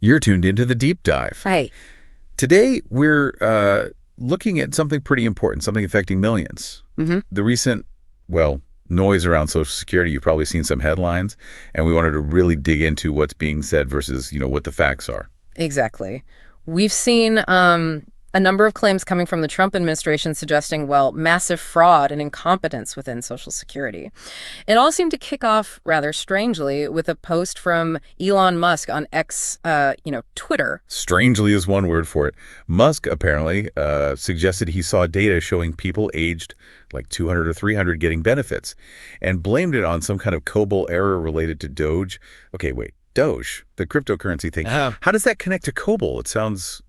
You're tuned into the deep dive. Right. Today, we're looking at something pretty important, something affecting millions. Hmm. The recent, well, noise around Social Security, you've probably seen some headlines, and we wanted to really dig into what's being said versus, what the facts are. Exactly. We've seen a number of claims coming from the Trump administration suggesting, well, massive fraud and incompetence within Social Security. It all seemed to kick off rather strangely with a post from Elon Musk on X, Twitter. Strangely is one word for it. Musk apparently suggested he saw data showing people aged like 200 or 300 getting benefits and blamed it on some kind of COBOL error related to Doge. Okay, wait. Doge, the cryptocurrency thing. How does that connect to COBOL? It sounds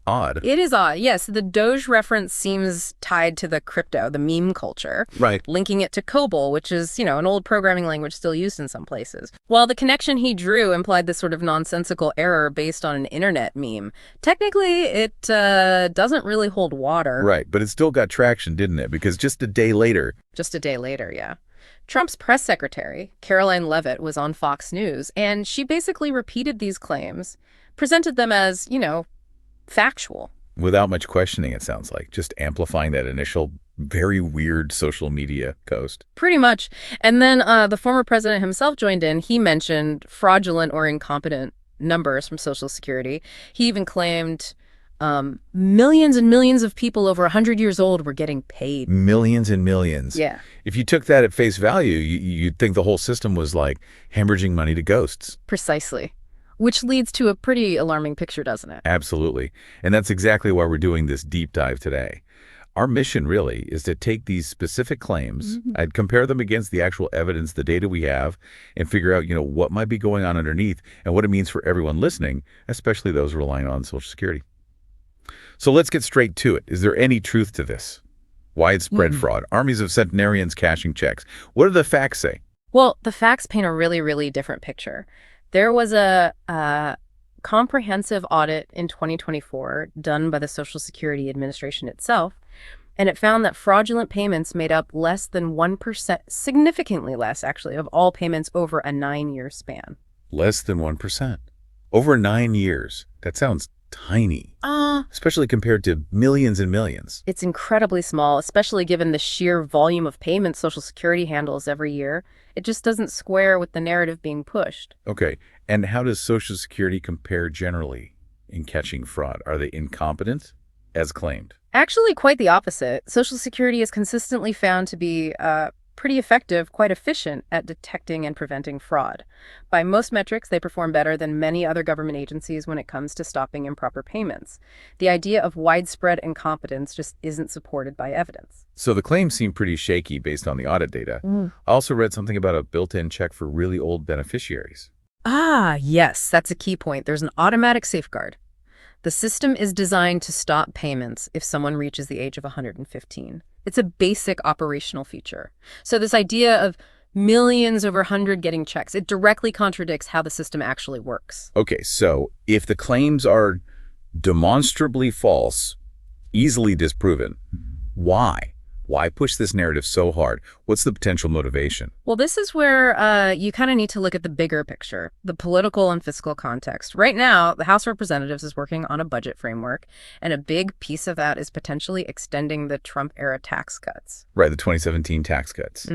odd. It is odd. Yes, the Doge reference seems tied to the crypto, the meme culture. Right. Linking it to COBOL, which is, an old programming language still used in some places. While the connection he drew implied this sort of nonsensical error based on an internet meme, technically it doesn't really hold water. Right, but it still got traction, didn't it? Because just a day later, Yeah. Trump's press secretary, Caroline Leavitt, was on Fox News, and she basically repeated these claims, presented them as, factual. without much questioning, it sounds like, just amplifying that initial very weird social media post. Pretty much. And then the former president himself joined in. He mentioned fraudulent or incompetent numbers from Social Security. He even claimed millions and millions of people over 100 years old were getting paid. Millions and millions. Yeah. If you took that at face value, you'd think the whole system was like hemorrhaging money to ghosts. Precisely. Which leads to a pretty alarming picture, doesn't it? Absolutely. And that's exactly why we're doing this deep dive today. Our mission really is to take these specific claims, I'd compare them against the actual evidence, the data we have, and figure out, what might be going on underneath and what it means for everyone listening, especially those relying on Social Security. So let's get straight to it. Is there any truth to this? Widespread fraud, armies of centenarians cashing checks. What do the facts say? Well, the facts paint a really, really different picture. There was a comprehensive audit in 2024 done by the Social Security Administration itself, and it found that fraudulent payments made up less than 1%, significantly less, actually, of all payments over a 9-year span. Less than 1%. Over 9 years. That sounds tiny, especially compared to millions and millions. It's incredibly small, especially given the sheer volume of payments Social Security handles every year. It just doesn't square with the narrative being pushed. Okay, and how does Social Security compare generally in catching fraud? Are they incompetent, as claimed? Actually, quite the opposite. Social Security is consistently found to be pretty effective, quite efficient at detecting and preventing fraud. By most metrics, they perform better than many other government agencies when it comes to stopping improper payments. The idea of widespread incompetence just isn't supported by evidence. So the claims seem pretty shaky based on the audit data. I also read something about a built-in check for really old beneficiaries. Ah, yes, that's a key point. There's an automatic safeguard. The system is designed to stop payments if someone reaches the age of 115. It's a basic operational feature. So this idea of millions over 100 getting checks, it directly contradicts how the system actually works. Okay, so if the claims are demonstrably false, easily disproven, why? Why push this narrative so hard? What's the potential motivation? Well, this is where you kind of need to look at the bigger picture, the political and fiscal context. Right now, the House of Representatives is working on a budget framework, and a big piece of that is potentially extending the Trump-era tax cuts. Right, the 2017 tax cuts,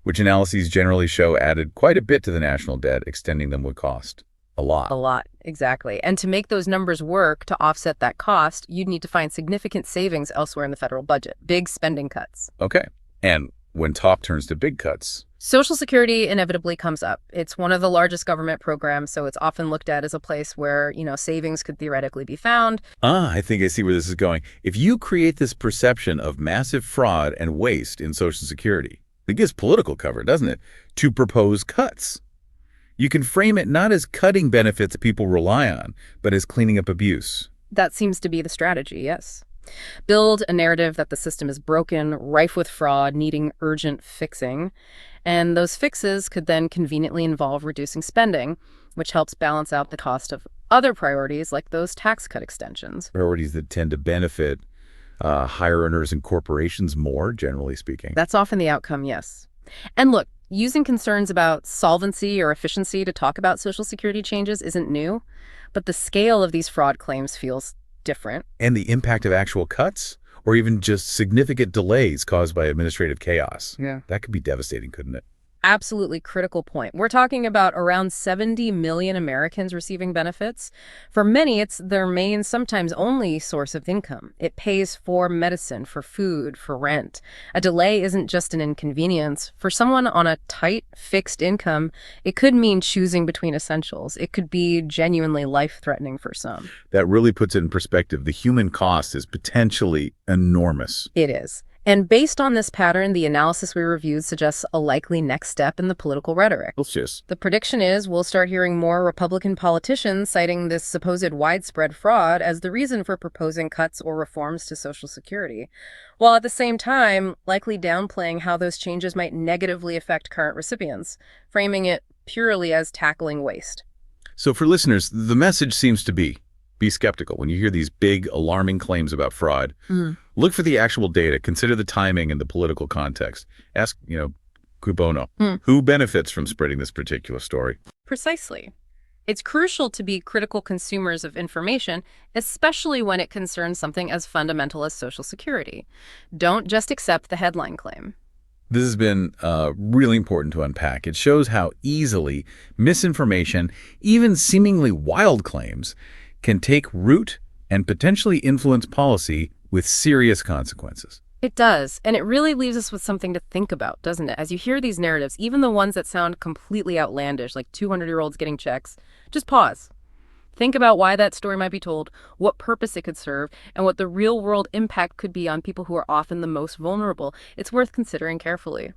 which analyses generally show added quite a bit to the national debt. Extending them would cost a lot. A lot, exactly. And to make those numbers work to offset that cost, you'd need to find significant savings elsewhere in the federal budget, big spending cuts. Okay, and when talk turns to big cuts, Social Security inevitably comes up. It's one of the largest government programs, so it's often looked at as a place where, savings could theoretically be found. I think I see where this is going. If you create this perception of massive fraud and waste in Social Security, it gives political cover, doesn't it, to propose cuts. You can frame it not as cutting benefits people rely on, but as cleaning up abuse. That seems to be the strategy, yes. Build a narrative that the system is broken, rife with fraud, needing urgent fixing. And those fixes could then conveniently involve reducing spending, which helps balance out the cost of other priorities like those tax cut extensions. Priorities that tend to benefit higher earners and corporations more, generally speaking. That's often the outcome, yes. And look, using concerns about solvency or efficiency to talk about Social Security changes isn't new, but the scale of these fraud claims feels different. And the impact of actual cuts, or even just significant delays caused by administrative chaos. Yeah. That could be devastating, couldn't it? Absolutely critical point. We're talking about around 70 million Americans receiving benefits. For many, it's their main, sometimes only source of income. It pays for medicine, for food, for rent. A delay isn't just an inconvenience. For someone on a tight, fixed income, it could mean choosing between essentials. It could be genuinely life-threatening for some. That really puts it in perspective. The human cost is potentially enormous. It is. And based on this pattern, the analysis we reviewed suggests a likely next step in the political rhetoric. Let's just... The prediction is we'll start hearing more Republican politicians citing this supposed widespread fraud as the reason for proposing cuts or reforms to Social Security, while at the same time likely downplaying how those changes might negatively affect current recipients, framing it purely as tackling waste. So for listeners, the message seems to be skeptical. When you hear these big, alarming claims about fraud, look for the actual data, consider the timing and the political context. Ask, cui bono, who benefits from spreading this particular story? Precisely. It's crucial to be critical consumers of information, especially when it concerns something as fundamental as Social Security. Don't just accept the headline claim. This has been really important to unpack. It shows how easily misinformation, even seemingly wild claims, can take root and potentially influence policy with serious consequences. It does, and it really leaves us with something to think about, doesn't it? As you hear these narratives, even the ones that sound completely outlandish, like 200-year-olds getting checks, just pause. Think about why that story might be told, what purpose it could serve, and what the real-world impact could be on people who are often the most vulnerable. It's worth considering carefully.